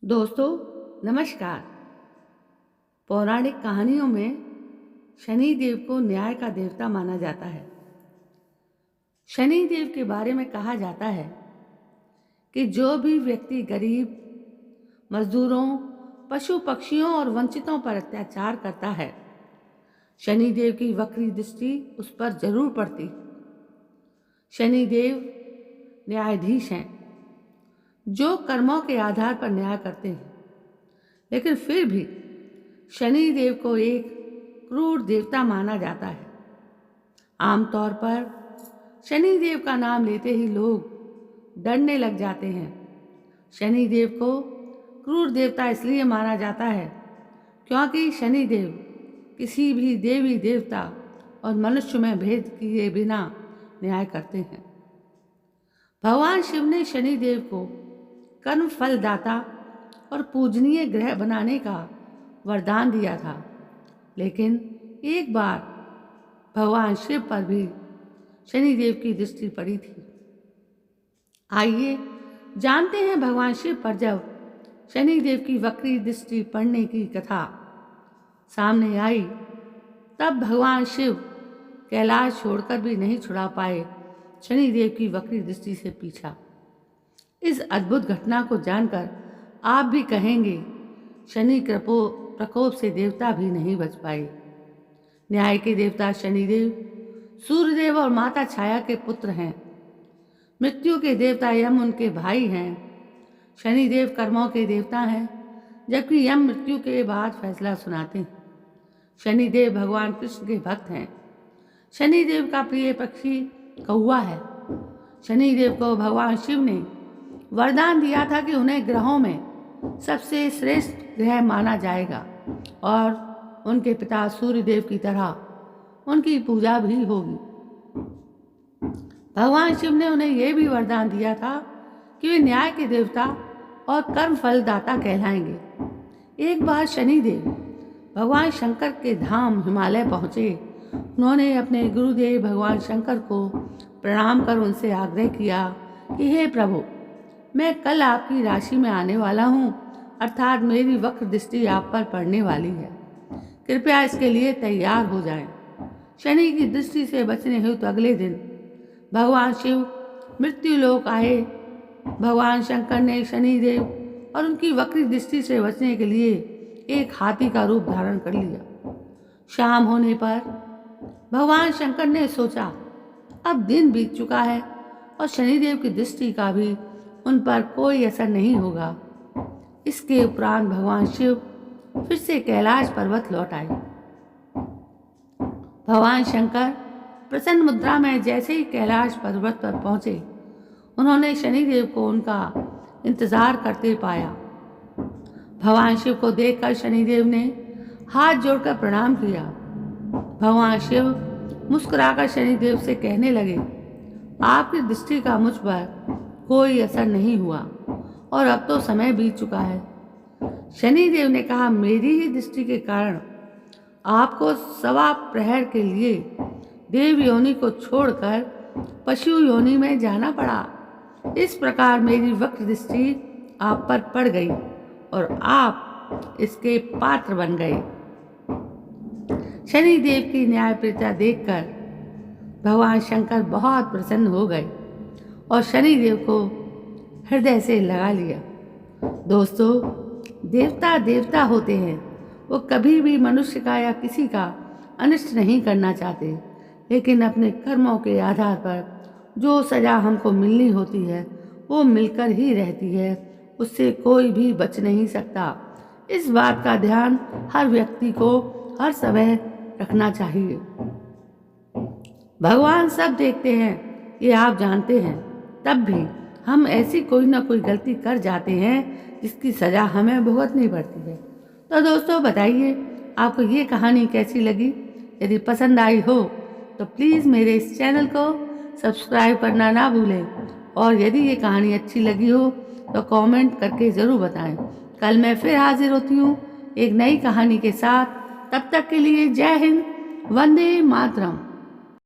दोस्तों नमस्कार। पौराणिक कहानियों में शनि देव को न्याय का देवता माना जाता है। शनि देव के बारे में कहा जाता है कि जो भी व्यक्ति गरीब, मजदूरों, पशु पक्षियों और वंचितों पर अत्याचार करता है, शनि देव की वक्री दृष्टि उस पर जरूर पड़ती। शनि देव न्यायाधीश हैं जो कर्मों के आधार पर न्याय करते हैं, लेकिन फिर भी शनि देव को एक क्रूर देवता माना जाता है। आमतौर पर शनि देव का नाम लेते ही लोग डरने लग जाते हैं। शनि देव को क्रूर देवता इसलिए माना जाता है क्योंकि शनि देव किसी भी देवी देवता और मनुष्य में भेद किए बिना न्याय करते हैं। भगवान शिव ने शनि देव को कर्म फलदाता और पूजनीय ग्रह बनाने का वरदान दिया था, लेकिन एक बार भगवान शिव पर भी शनिदेव की दृष्टि पड़ी थी। आइए जानते हैं भगवान शिव पर जब शनिदेव की वक्री दृष्टि पड़ने की कथा सामने आई। तब भगवान शिव कैलाश छोड़कर भी नहीं छुड़ा पाए शनिदेव की वक्री दृष्टि से पीछा। इस अद्भुत घटना को जानकर आप भी कहेंगे शनि प्रकोप से देवता भी नहीं बच पाए। न्याय के देवता शनिदेव सूर्यदेव और माता छाया के पुत्र हैं। मृत्यु के देवता यम उनके भाई हैं। शनिदेव कर्मों के देवता हैं, जबकि यम मृत्यु के बाद फैसला सुनाते हैं। शनिदेव भगवान कृष्ण के भक्त हैं। शनिदेव का प्रिय पक्षी कौवा है। शनिदेव को भगवान शिव ने वरदान दिया था कि उन्हें ग्रहों में सबसे श्रेष्ठ ग्रह माना जाएगा और उनके पिता सूर्यदेव की तरह उनकी पूजा भी होगी। भगवान शिव ने उन्हें यह भी वरदान दिया था कि वे न्याय के देवता और कर्म फलदाता कहलाएंगे। एक बार शनिदेव भगवान शंकर के धाम हिमालय पहुँचे। उन्होंने अपने गुरुदेव भगवान शंकर को प्रणाम कर उनसे आग्रह किया कि हे प्रभु, मैं कल आपकी राशि में आने वाला हूँ, अर्थात मेरी वक्र दृष्टि आप पर पड़ने वाली है। कृपया इसके लिए तैयार हो जाएं। शनि की दृष्टि से बचने हेतु अगले दिन भगवान शिव मृत्यु लोक आए। भगवान शंकर ने शनिदेव और उनकी वक्री दृष्टि से बचने के लिए एक हाथी का रूप धारण कर लिया। शाम होने पर भगवान शंकर ने सोचा अब दिन बीत चुका है और शनिदेव की दृष्टि का भी उन पर कोई असर नहीं होगा। इसके उपरांत भगवान शिव फिर से कैलाश पर्वत लौट आए। भगवान शंकर प्रसन्न मुद्रा में जैसे ही कैलाश पर्वत पर पहुंचे, उन्होंने शनिदेव को उनका इंतजार करते पाया। भगवान शिव को देखकर शनिदेव ने हाथ जोड़कर प्रणाम किया। भगवान शिव मुस्कुराकर शनिदेव से कहने लगे, आपकी दृष्टि का मुझ पर कोई असर नहीं हुआ और अब तो समय बीत चुका है। शनिदेव ने कहा, मेरी ही दृष्टि के कारण आपको 1.25 प्रहर के लिए देव योनि को छोड़कर पशु योनि में जाना पड़ा। इस प्रकार मेरी वक्र दृष्टि आप पर पड़ गई और आप इसके पात्र बन गए। शनिदेव की न्यायप्रियता देखकर भगवान शंकर बहुत प्रसन्न हो गए और शनिदेव को हृदय से लगा लिया। दोस्तों, देवता देवता होते हैं। वो कभी भी मनुष्य का या किसी का अनिष्ट नहीं करना चाहते, लेकिन अपने कर्मों के आधार पर जो सजा हमको मिलनी होती है वो मिलकर ही रहती है। उससे कोई भी बच नहीं सकता। इस बात का ध्यान हर व्यक्ति को हर समय रखना चाहिए। भगवान सब देखते हैं, ये आप जानते हैं। तब भी हम ऐसी कोई ना कोई गलती कर जाते हैं जिसकी सज़ा हमें भुगतनी पड़ती है। तो दोस्तों बताइए आपको ये कहानी कैसी लगी। यदि पसंद आई हो तो प्लीज़ मेरे इस चैनल को सब्सक्राइब करना ना भूलें, और यदि ये कहानी अच्छी लगी हो तो कमेंट करके ज़रूर बताएं। कल मैं फिर हाजिर होती हूँ एक नई कहानी के साथ। तब तक के लिए जय हिंद, वंदे मातरम।